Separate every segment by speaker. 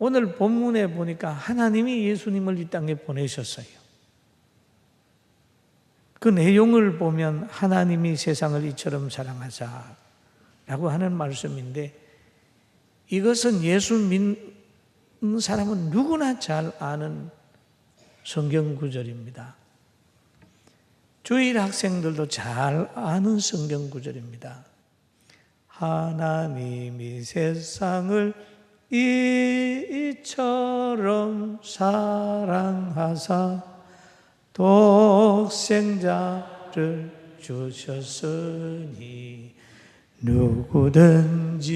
Speaker 1: 오늘 본문에 보니까 하나님이 예수님을 이 땅에 보내셨어요. 그 내용을 보면 하나님이 세상을 이처럼 사랑하사 라고 하는 말씀인데, 이것은 예수 믿는 사람은 누구나 잘 아는 성경 구절입니다. 주일 학생들도 잘 아는 성경 구절입니다. 하나님이 세상을 이처럼 사랑하사 독생자를 주셨으니 누구든지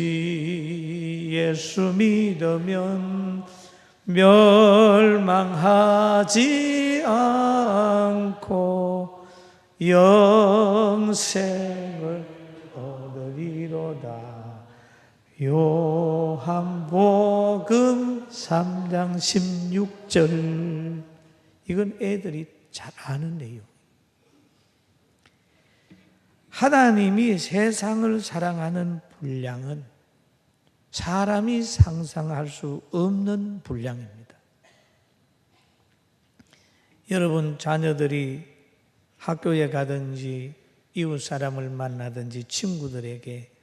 Speaker 1: 예수 믿으면 멸망하지 않고 영생을 얻으리로다. 요한복음 3장 16절. 이건 애들이 잘 아는 내용. 하나님이 세상을 사랑하는 분량은 사람이 상상할 수 없는 분량입니다. 여러분 자녀들이 학교에 가든지 이웃 사람을 만나든지 친구들에게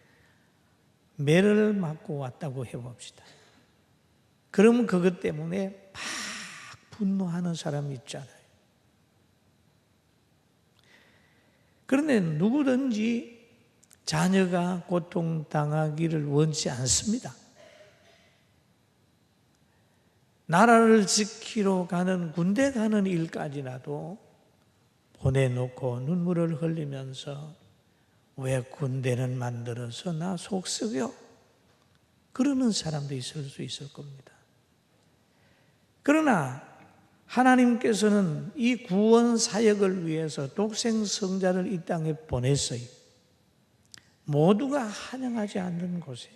Speaker 1: 매를 맞고 왔다고 해봅시다. 그러면 그것 때문에 막 분노하는 사람이 있잖아요. 그런데 누구든지 자녀가 고통당하기를 원치 않습니다. 나라를 지키러 가는 군대 가는 일까지라도 보내놓고 눈물을 흘리면서 왜 군대는 만들어서 나 속 썩여? 그러는 사람도 있을 수 있을 겁니다. 그러나 하나님께서는 이 구원 사역을 위해서 독생 성자를 이 땅에 보냈어요. 모두가 환영하지 않는 곳에.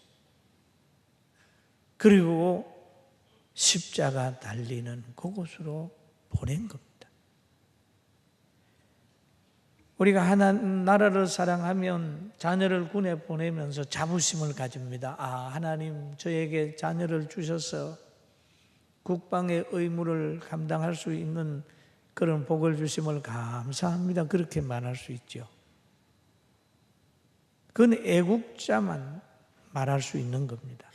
Speaker 1: 그리고 십자가 달리는 그곳으로 보낸 겁니다. 우리가 나라를 사랑하면 자녀를 군에 보내면서 자부심을 가집니다. 아, 하나님 저에게 자녀를 주셔서 국방의 의무를 감당할 수 있는 그런 복을 주심을 감사합니다. 그렇게 말할 수 있죠. 그건 애국자만 말할 수 있는 겁니다.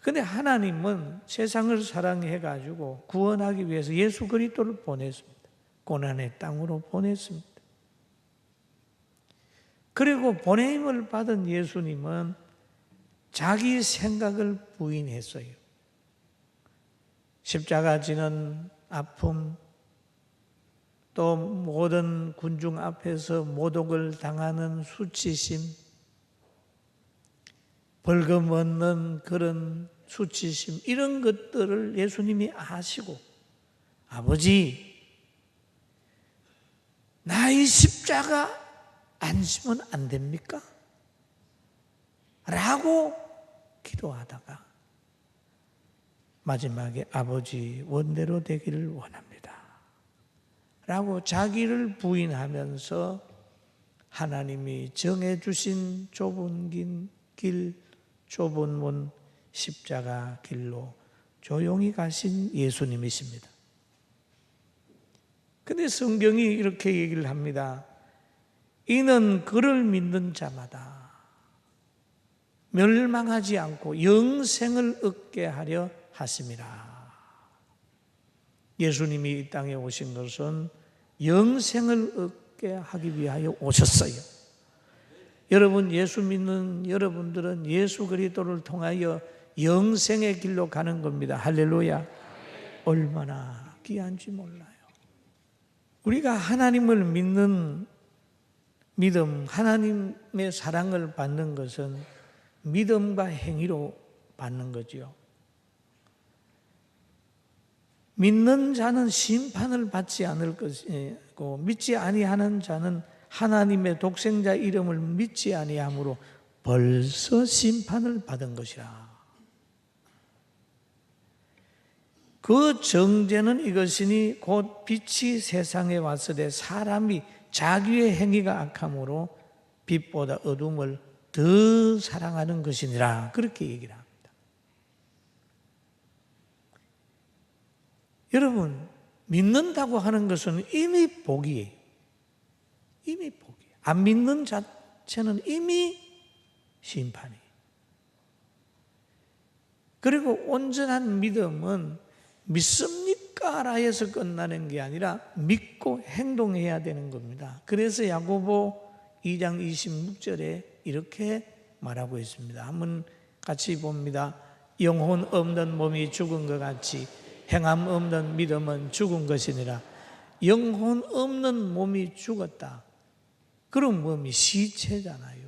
Speaker 1: 그런데 하나님은 세상을 사랑해가지고 구원하기 위해서 예수 그리스도를 보냈습니다. 고난의 땅으로 보냈습니다. 그리고 보냄을 받은 예수님은 자기 생각을 부인했어요. 십자가 지는 아픔, 또 모든 군중 앞에서 모독을 당하는 수치심, 벌금 얻는 그런 수치심, 이런 것들을 예수님이 아시고, 아버지, 나의 십자가 안 지면 안 됩니까? 라고 기도하다가 마지막에 아버지 원대로 되기를 원합니다 라고 자기를 부인하면서 하나님이 정해주신 좁은 길, 좁은 문, 십자가 길로 조용히 가신 예수님이십니다. 근데 성경이 이렇게 얘기를 합니다. 이는 그를 믿는 자마다 멸망하지 않고 영생을 얻게 하려 하심이라. 예수님이 이 땅에 오신 것은 영생을 얻게 하기 위하여 오셨어요. 여러분 예수 믿는 여러분들은 예수 그리스도를 통하여 영생의 길로 가는 겁니다. 할렐루야. 얼마나 귀한지 몰라요. 우리가 하나님을 믿는 믿음, 하나님의 사랑을 받는 것은 믿음과 행위로 받는 거지요. 믿는 자는 심판을 받지 않을 것이고 믿지 아니하는 자는 하나님의 독생자 이름을 믿지 아니함으로 벌써 심판을 받은 것이라. 그 정죄는 이것이니 곧 빛이 세상에 왔으되 사람이 자기의 행위가 악함으로 빛보다 어둠을 더 사랑하는 것이니라. 그렇게 얘기를 합니다. 여러분, 믿는다고 하는 것은 이미 복이에요. 이미 복이에요. 안 믿는 자체는 이미 심판이에요. 그리고 온전한 믿음은 믿습니까? 라 해서 끝나는 게 아니라 믿고 행동해야 되는 겁니다. 그래서 야고보 2장 26절에 이렇게 말하고 있습니다. 한번 같이 봅니다. 영혼 없는 몸이 죽은 것 같이 행함 없는 믿음은 죽은 것이니라. 영혼 없는 몸이 죽었다. 그럼 몸이 시체잖아요.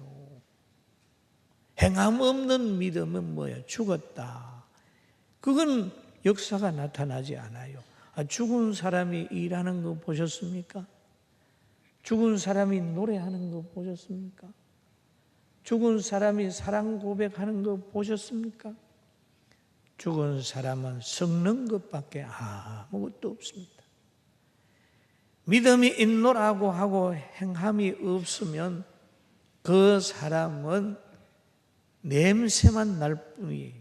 Speaker 1: 행함 없는 믿음은 뭐예요? 죽었다. 그건 역사가 나타나지 않아요. 죽은 사람이 일하는 거 보셨습니까? 죽은 사람이 노래하는 거 보셨습니까? 죽은 사람이 사랑 고백하는 거 보셨습니까? 죽은 사람은 썩는 것밖에 아무것도 없습니다. 믿음이 있노라고 하고 행함이 없으면 그 사람은 냄새만 날 뿐이에요.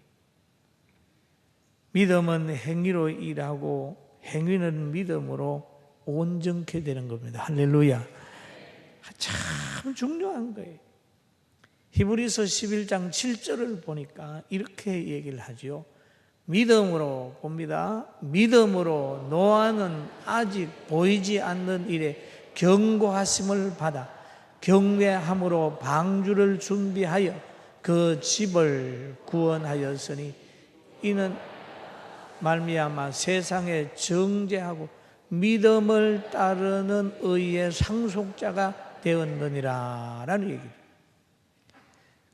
Speaker 1: 믿음은 행위로 일하고 행위는 믿음으로 온전케 되는 겁니다. 할렐루야. 참 중요한 거예요. 히브리서 11장 7절을 보니까 이렇게 얘기를 하죠. 믿음으로 봅니다. 믿음으로 노아는 아직 보이지 않는 일에 경고하심을 받아 경외함으로 방주를 준비하여 그 집을 구원하였으니 이는 말미암아 세상에 정죄하고 믿음을 따르는 의의 상속자가 되었느니라 라는 얘기입니다.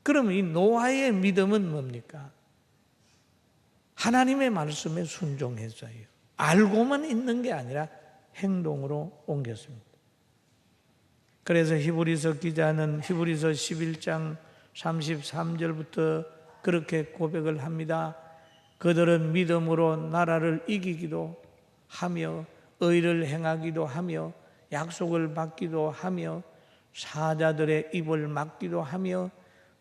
Speaker 1: 그러면 이 노아의 믿음은 뭡니까? 하나님의 말씀에 순종했어요. 알고만 있는 게 아니라 행동으로 옮겼습니다. 그래서 히브리서 기자는 히브리서 11장 33절부터 그렇게 고백을 합니다. 그들은 믿음으로 나라를 이기기도 하며 의를 행하기도 하며 약속을 받기도 하며 사자들의 입을 막기도 하며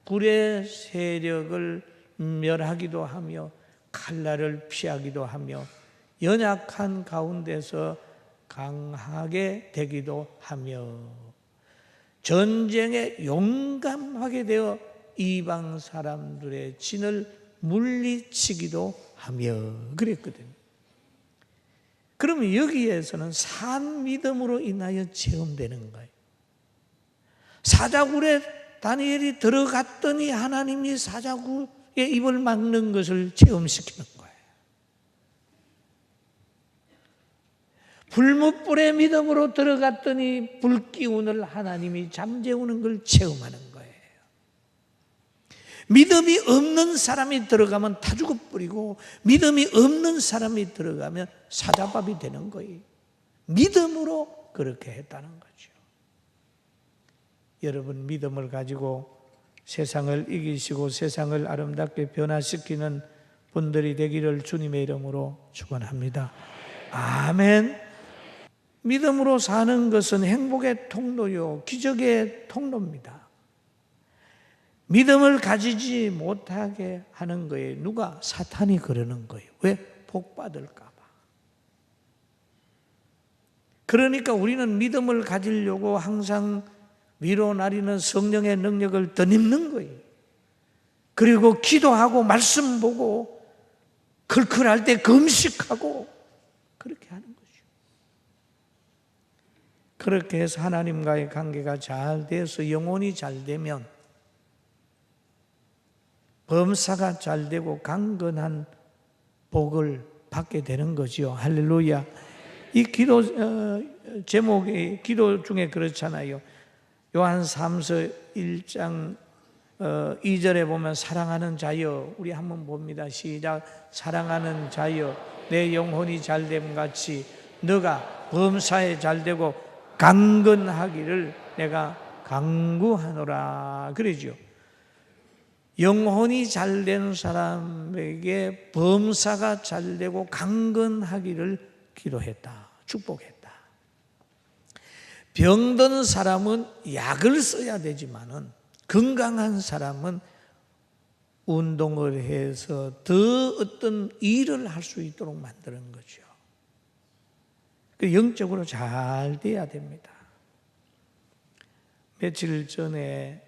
Speaker 1: 불의 세력을 멸하기도 하며 칼날을 피하기도 하며 연약한 가운데서 강하게 되기도 하며 전쟁에 용감하게 되어 이방 사람들의 진을 물리치기도 하며 그랬거든요. 그러면 여기에서는 산 믿음으로 인하여 체험되는 거예요. 사자굴에 다니엘이 들어갔더니 하나님이 사자굴의 입을 막는 것을 체험시키는 거예요. 불못불의 믿음으로 들어갔더니 불기운을 하나님이 잠재우는 걸 체험하는 거예요. 믿음이 없는 사람이 들어가면 다 죽어버리고 믿음이 없는 사람이 들어가면 사자밥이 되는 거예요. 믿음으로 그렇게 했다는 거죠. 여러분, 믿음을 가지고 세상을 이기시고 세상을 아름답게 변화시키는 분들이 되기를 주님의 이름으로 축원합니다. 아멘. 믿음으로 사는 것은 행복의 통로요, 기적의 통로입니다. 믿음을 가지지 못하게 하는 거예요. 누가? 사탄이 그러는 거예요. 왜? 복 받을까 봐. 그러니까 우리는 믿음을 가지려고 항상 위로 나리는 성령의 능력을 덧입는 거예요. 그리고 기도하고 말씀 보고 클클할 때 금식하고 그렇게 하는 거죠. 그렇게 해서 하나님과의 관계가 잘 돼서 영혼이 잘 되면 범사가 잘 되고 강건한 복을 받게 되는 거지요. 할렐루야. 이 기도 제목이 기도 중에 그렇잖아요. 요한 3서 1장 2절에 보면 사랑하는 자여, 우리 한번 봅니다. 시작. 사랑하는 자여, 내 영혼이 잘됨 같이 너가 범사에 잘되고 강건하기를 내가 간구하노라. 그러죠. 영혼이 잘된 사람에게 범사가 잘되고 강건하기를 기도했다, 축복했다. 병든 사람은 약을 써야 되지만은 건강한 사람은 운동을 해서 더 어떤 일을 할 수 있도록 만드는 거죠. 영적으로 잘 돼야 됩니다. 며칠 전에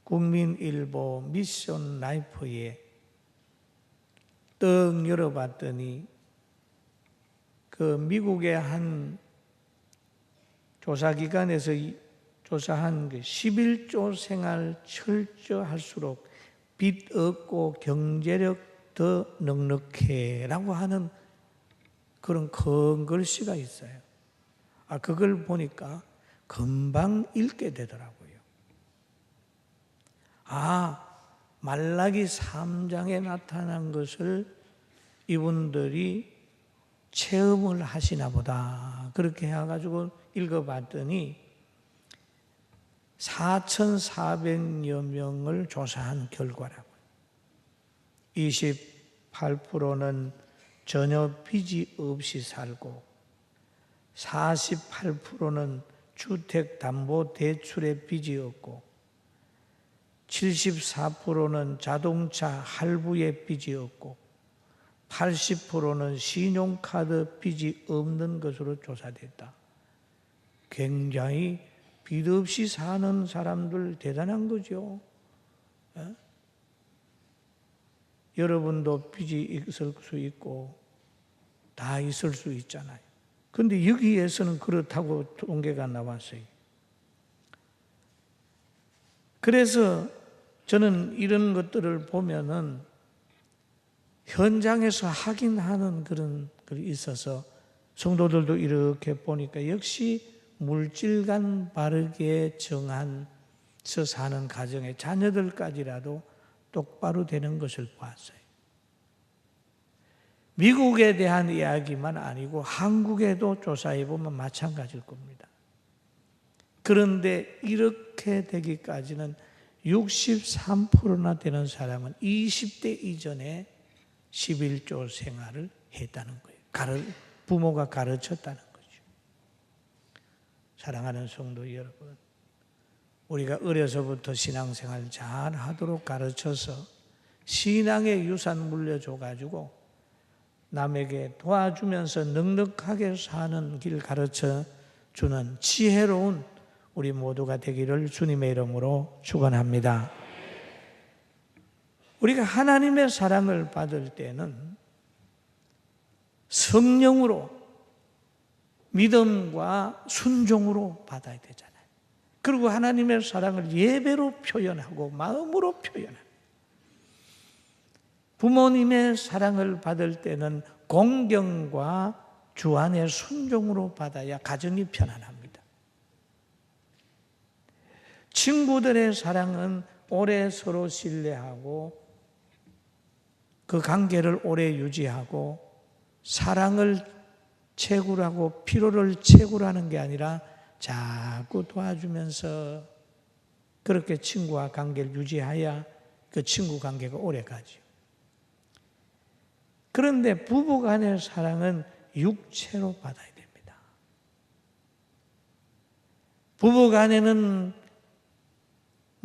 Speaker 1: 국민일보 미션 라이프에 떡 열어봤더니 그 미국의 한 조사기관에서 조사한 11조 생활 철저할수록 빚 없고 경제력 더 넉넉해라고 하는 그런 큰 글씨가 있어요. 그걸 보니까 금방 읽게 되더라고요. 말라기 3장에 나타난 것을 이분들이 체험을 하시나 보다. 그렇게 해가지고 읽어봤더니 4,400여 명을 조사한 결과라고요. 28%는 전혀 빚이 없이 살고 48%는 주택담보대출에 빚이 없고 74%는 자동차 할부에 빚이 없고 80%는 신용카드 빚이 없는 것으로 조사됐다. 굉장히 빚 없이 사는 사람들 대단한 거죠. 여러분도 빚이 있을 수 있고 다 있을 수 있잖아요. 그런데 여기에서는 그렇다고 통계가 나왔어요. 그래서 저는 이런 것들을 보면은 현장에서 확인하는 그런 글이 있어서 성도들도 이렇게 보니까 역시 물질관 바르게 정한서 사는 가정의 자녀들까지라도 똑바로 되는 것을 보았어요. 미국에 대한 이야기만 아니고 한국에도 조사해 보면 마찬가지일 겁니다. 그런데 이렇게 되기까지는 63%나 되는 사람은 20대 이전에 11조 생활을 했다는 거예요. 부모가 가르쳤다는 거죠. 사랑하는 성도 여러분, 우리가 어려서부터 신앙생활 잘 하도록 가르쳐서 신앙의 유산 물려줘가지고 남에게 도와주면서 넉넉하게 사는 길 가르쳐주는 지혜로운 우리 모두가 되기를 주님의 이름으로 축원합니다. 우리가 하나님의 사랑을 받을 때는 성령으로 믿음과 순종으로 받아야 되잖아요. 그리고 하나님의 사랑을 예배로 표현하고 마음으로 표현하고, 부모님의 사랑을 받을 때는 공경과 주 안의 순종으로 받아야 가정이 편안합니다. 친구들의 사랑은 오래 서로 신뢰하고 그 관계를 오래 유지하고 사랑을 채굴하고 피로를 채굴하는 게 아니라 자꾸 도와주면서 그렇게 친구와 관계를 유지해야 그 친구 관계가 오래 가죠. 그런데 부부 간의 사랑은 육체로 받아야 됩니다. 부부 간에는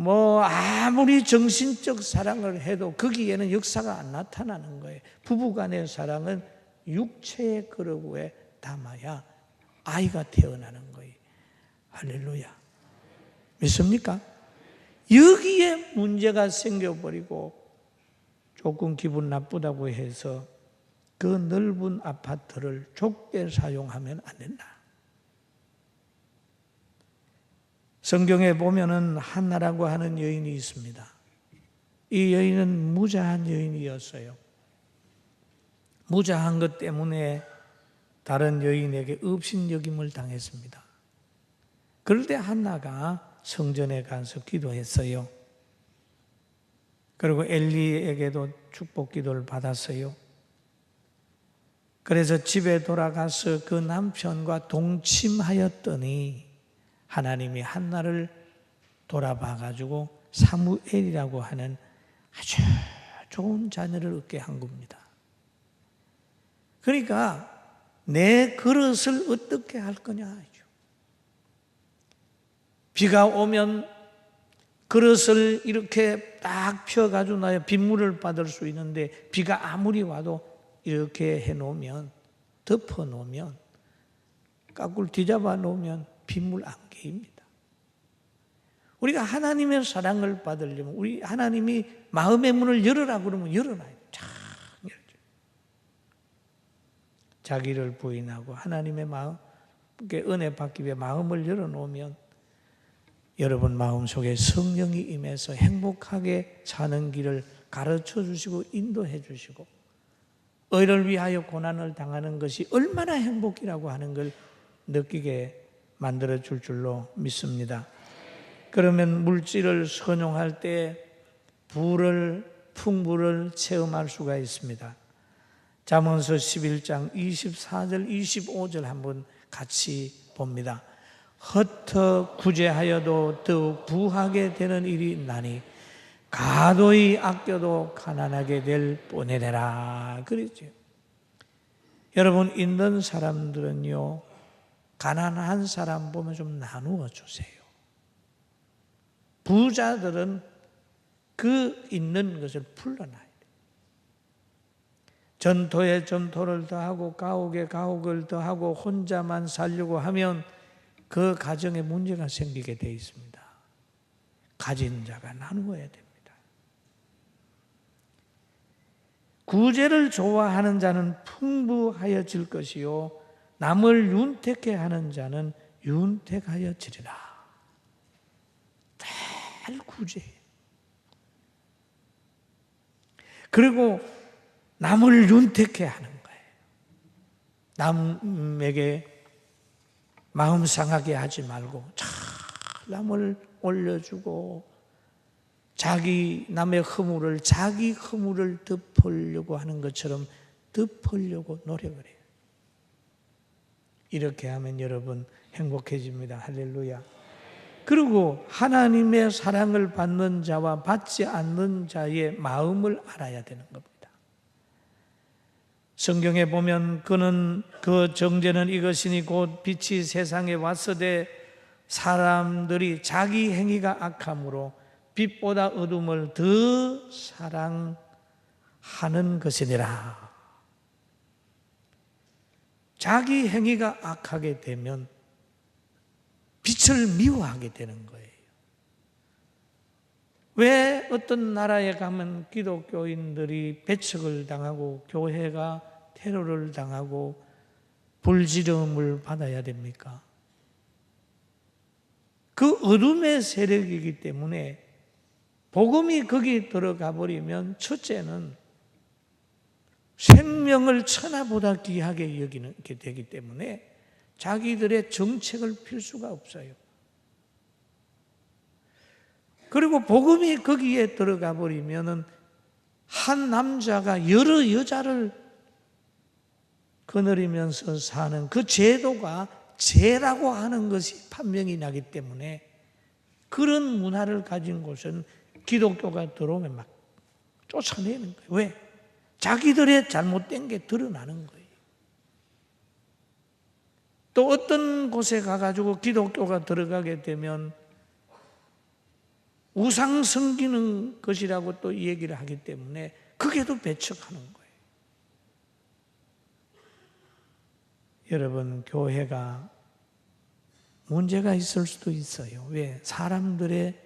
Speaker 1: 아무리 정신적 사랑을 해도 거기에는 역사가 안 나타나는 거예요. 부부 간의 사랑은 육체의 그릇에 담아야 아이가 태어나는 거예요. 할렐루야. 믿습니까? 여기에 문제가 생겨버리고 조금 기분 나쁘다고 해서 그 넓은 아파트를 좁게 사용하면 안 된다. 성경에 보면은 한나라고 하는 여인이 있습니다. 이 여인은 무자한 여인이었어요. 무자한 것 때문에 다른 여인에게 업신여김을 당했습니다. 그럴 때 한나가 성전에 가서 기도했어요. 그리고 엘리에게도 축복 기도를 받았어요. 그래서 집에 돌아가서 그 남편과 동침하였더니 하나님이 한나를 돌아봐가지고 사무엘이라고 하는 아주 좋은 자녀를 얻게 한 겁니다. 그러니까 내 그릇을 어떻게 할 거냐. 비가 오면 그릇을 이렇게 딱 펴가지고 나야 빗물을 받을 수 있는데 비가 아무리 와도 이렇게 해놓으면, 덮어놓으면 까꿀 뒤잡아 놓으면 빗물 안개입니다. 우리가 하나님의 사랑을 받으려면 우리 하나님이 마음의 문을 열어라 그러면 열어놔야 돼요. 쫙 열죠. 자기를 부인하고 하나님의 마음께 은혜 받기 위해 마음을 열어놓으면 여러분 마음속에 성령이 임해서 행복하게 사는 길을 가르쳐 주시고 인도해 주시고 의를 위하여 고난을 당하는 것이 얼마나 행복이라고 하는 걸 느끼게 만들어 줄 줄로 믿습니다. 그러면 물질을 선용할 때 풍부를 체험할 수가 있습니다. 잠언서 11장 24절 25절 한번 같이 봅니다. 헛터 구제하여도 더욱 부하게 되는 일이 있나니 가도히 아껴도 가난하게 될 뻔해라 그랬죠. 여러분 있는 사람들은요 가난한 사람 보면 좀 나누어 주세요. 부자들은 그 있는 것을 풀러놔야 돼요. 전토에 전토를 더하고 가옥에 가옥을 더하고 혼자만 살려고 하면 그 가정에 문제가 생기게 되어 있습니다. 가진 자가 나누어야 됩니다. 구제를 좋아하는 자는 풍부하여질 것이요 남을 윤택해 하는 자는 윤택하여지리라. 늘 구제해요. 그리고 남을 윤택해 하는 거예요. 남에게 마음 상하게 하지 말고 잘 남을 올려주고 남의 허물을 자기 허물을 덮으려고 하는 것처럼 덮으려고 노력을 해요. 이렇게 하면 여러분 행복해집니다. 할렐루야. 그리고 하나님의 사랑을 받는 자와 받지 않는 자의 마음을 알아야 되는 겁니다. 성경에 보면 그 정죄는 이것이니 곧 빛이 세상에 왔으되 사람들이 자기 행위가 악함으로 빛보다 어둠을 더 사랑하는 것이니라. 자기 행위가 악하게 되면 빛을 미워하게 되는 거예요. 왜 어떤 나라에 가면 기독교인들이 배척을 당하고 교회가 테러를 당하고 불지름을 받아야 됩니까? 그 어둠의 세력이기 때문에 복음이 거기 들어가 버리면 첫째는 생명을 천하보다 귀하게 여기게 되기 때문에 자기들의 정책을 펼 수가 없어요. 그리고 복음이 거기에 들어가 버리면 한 남자가 여러 여자를 거느리면서 사는 그 제도가 죄라고 하는 것이 판명이 나기 때문에 그런 문화를 가진 곳은 기독교가 들어오면 막 쫓아내는 거예요. 왜? 자기들의 잘못된 게 드러나는 거예요. 또 어떤 곳에 가가지고 기독교가 들어가게 되면 우상 섬기는 것이라고 또 얘기를 하기 때문에 그게도 배척하는 거예요. 여러분, 교회가 문제가 있을 수도 있어요. 왜? 사람들의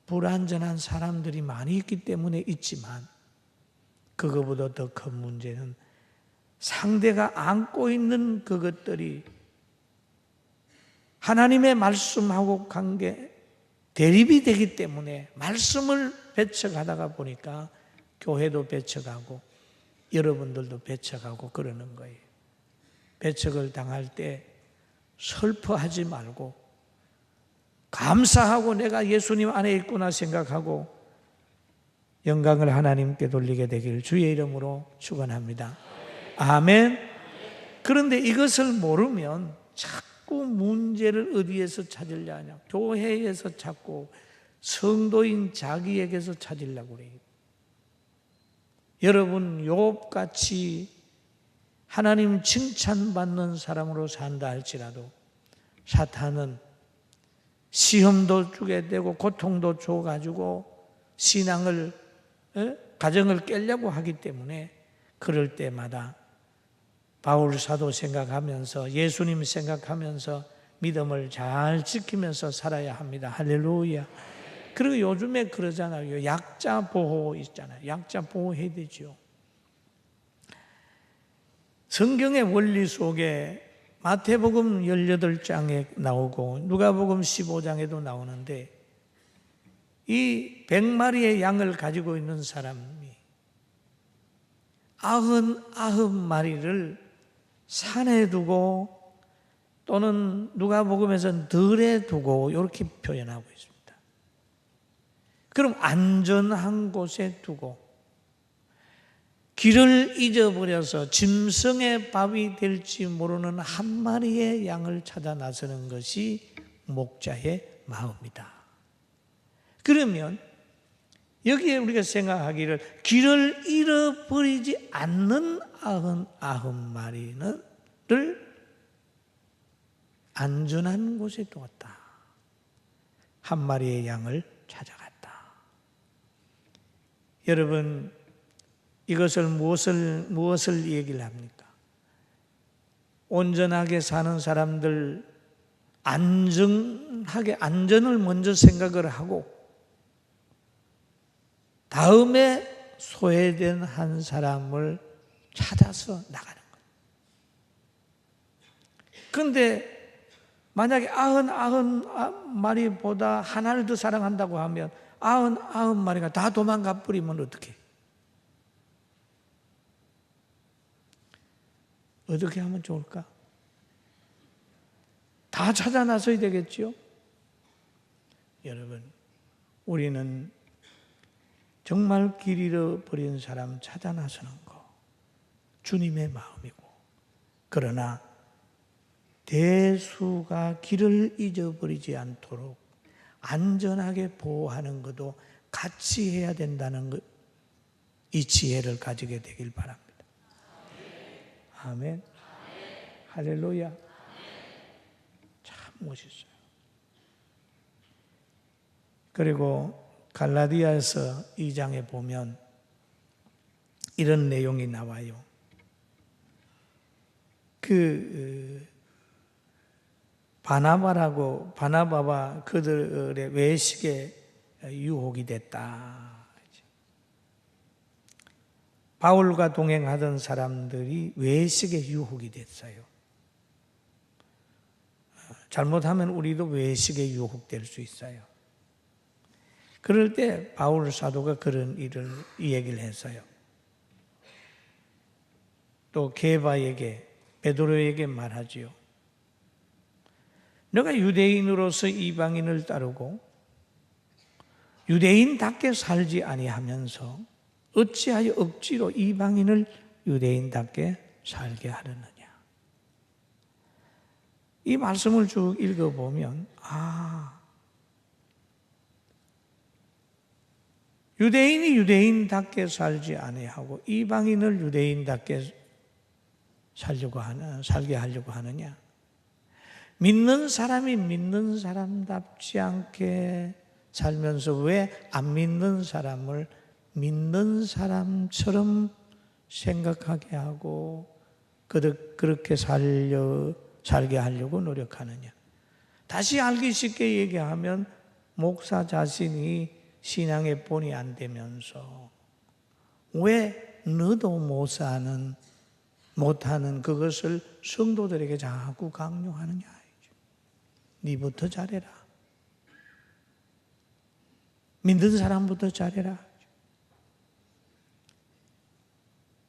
Speaker 1: 불완전한 사람들이 많이 있기 때문에 있지만 그거보다 더 큰 문제는 상대가 안고 있는 그것들이 하나님의 말씀하고 관계 대립이 되기 때문에 말씀을 배척하다가 보니까 교회도 배척하고 여러분들도 배척하고 그러는 거예요. 배척을 당할 때 슬퍼하지 말고 감사하고 내가 예수님 안에 있구나 생각하고 영광을 하나님께 돌리게 되길 주의 이름으로 축원합니다. 아멘. 그런데 이것을 모르면 자꾸 문제를 어디에서 찾으려 하냐? 교회에서 찾고 성도인 자기에게서 찾으려고 그래요. 여러분 욥같이 하나님 칭찬받는 사람으로 산다 할지라도 사탄은 시험도 주게 되고 고통도 줘가지고 신앙을 가정을 깨려고 하기 때문에 그럴 때마다 바울 사도 생각하면서 예수님 생각하면서 믿음을 잘 지키면서 살아야 합니다. 할렐루야. 그리고 요즘에 그러잖아요. 약자 보호 있잖아요. 약자 보호해야 되죠. 성경의 원리 속에 마태복음 18장에 나오고 누가복음 15장에도 나오는데 이 100마리의 양을 가지고 있는 사람이 99마리를 산에 두고 또는 누가복음에서는 들에 두고 이렇게 표현하고 있습니다. 그럼 안전한 곳에 두고 길을 잊어버려서 짐승의 밥이 될지 모르는 한 마리의 양을 찾아 나서는 것이 목자의 마음이다. 그러면 여기에 우리가 생각하기를 길을 잃어버리지 않는 99마리를 안전한 곳에 두었다. 한 마리의 양을 찾아갔다. 여러분, 이것을 무엇을 얘기를 합니까? 온전하게 사는 사람들, 안전을 먼저 생각을 하고 다음에 소외된 한 사람을 찾아서 나가는 거예요. 그런데 만약에 99마리보다 하나를 더 사랑한다고 하면 99마리가 다 도망가 버리면 어떻게 하면 좋을까? 다 찾아 나서야 되겠죠? 여러분, 우리는 정말 길 잃어버린 사람 찾아 나서는 거 주님의 마음이고, 그러나 대수가 길을 잊어버리지 않도록 안전하게 보호하는 것도 같이 해야 된다는 것, 이 지혜를 가지게 되길 바랍니다. 아멘. 할렐루야. 참 멋있어요. 그리고 갈라디아서 2장에 보면 이런 내용이 나와요. 바나바와 그들의 외식에 유혹이 됐다. 바울과 동행하던 사람들이 외식에 유혹이 됐어요. 잘못하면 우리도 외식에 유혹될 수 있어요. 그럴 때 바울 사도가 그런 이 얘기를 했어요. 또 게바에게, 베드로에게 말하지요. 너가 유대인으로서 이방인을 따르고 유대인답게 살지 아니하면서 어찌하여 억지로 이방인을 유대인답게 살게 하려느냐. 이 말씀을 쭉 읽어보면 유대인이 유대인답게 살지 아니하고 이방인을 유대인답게 살게 하려고 하느냐. 믿는 사람이 믿는 사람답지 않게 살면서 왜 안 믿는 사람을 믿는 사람처럼 생각하게 하고 그렇게 살게 하려고 노력하느냐. 다시 알기 쉽게 얘기하면 목사 자신이 신앙의 본이 안 되면서 왜 너도 못하는 그것을 성도들에게 자꾸 강요하느냐. 네부터 잘해라. 믿는 사람부터 잘해라.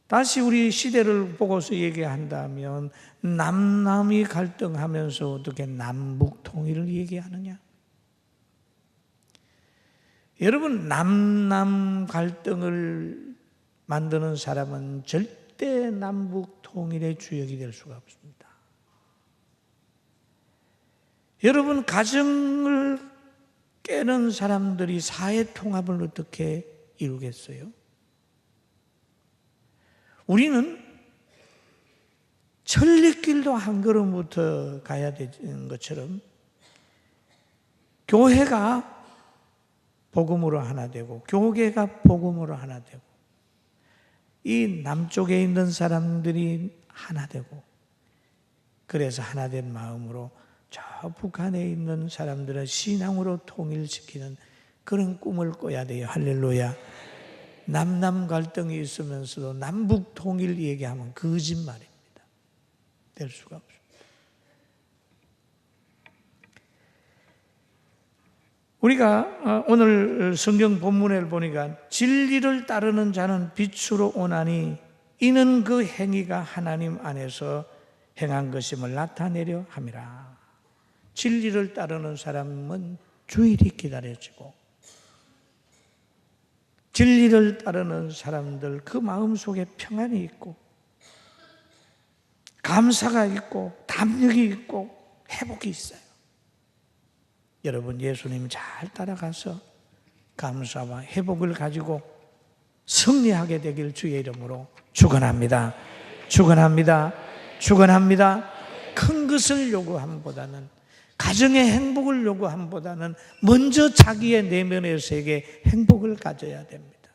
Speaker 1: 다시 우리 시대를 보고서 얘기한다면 남남이 갈등하면서 어떻게 남북 통일을 얘기하느냐? 여러분, 남남 갈등을 만드는 사람은 절대 남북 통일의 주역이 될 수가 없습니다. 여러분, 가정을 깨는 사람들이 사회 통합을 어떻게 이루겠어요? 우리는 천리길도 한 걸음부터 가야 되는 것처럼 교회가 복음으로 하나 되고 교계가 복음으로 하나 되고 이 남쪽에 있는 사람들이 하나 되고, 그래서 하나 된 마음으로 저 북한에 있는 사람들을 신앙으로 통일시키는 그런 꿈을 꿔야 돼요. 할렐루야. 남남 갈등이 있으면서도 남북 통일 얘기하면 거짓말입니다. 될 수가 없습니다. 우리가 오늘 성경 본문을 보니까 진리를 따르는 자는 빛으로 오나니 이는 그 행위가 하나님 안에서 행한 것임을 나타내려 함이라. 진리를 따르는 사람은 주일이 기다려지고, 진리를 따르는 사람들 그 마음속에 평안이 있고 감사가 있고 담력이 있고 회복이 있어요. 여러분, 예수님 잘 따라가서 감사와 회복을 가지고 승리하게 되길 주의 이름으로 축원합니다. 축원합니다. 축원합니다. 큰 것을 요구함보다는, 가정의 행복을 요구함보다는 먼저 자기의 내면의 세계에 행복을 가져야 됩니다.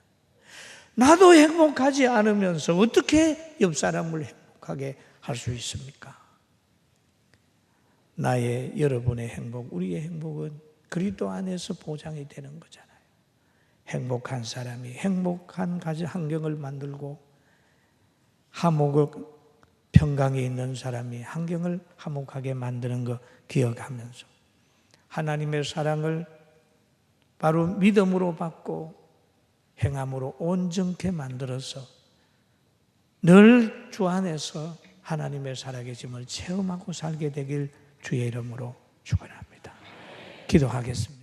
Speaker 1: 나도 행복하지 않으면서 어떻게 옆 사람을 행복하게 할 수 있습니까? 나의, 여러분의 행복, 우리의 행복은 그리스도 안에서 보장이 되는 거잖아요. 행복한 사람이 행복한 가정 환경을 만들고, 화목과 평강이 있는 사람이 환경을 화목하게 만드는 거 기억하면서 하나님의 사랑을 바로 믿음으로 받고 행함으로 온전케 만들어서 늘 주 안에서 하나님의 살아계심을 체험하고 살게 되길 주의 이름으로 축원합니다. 기도하겠습니다.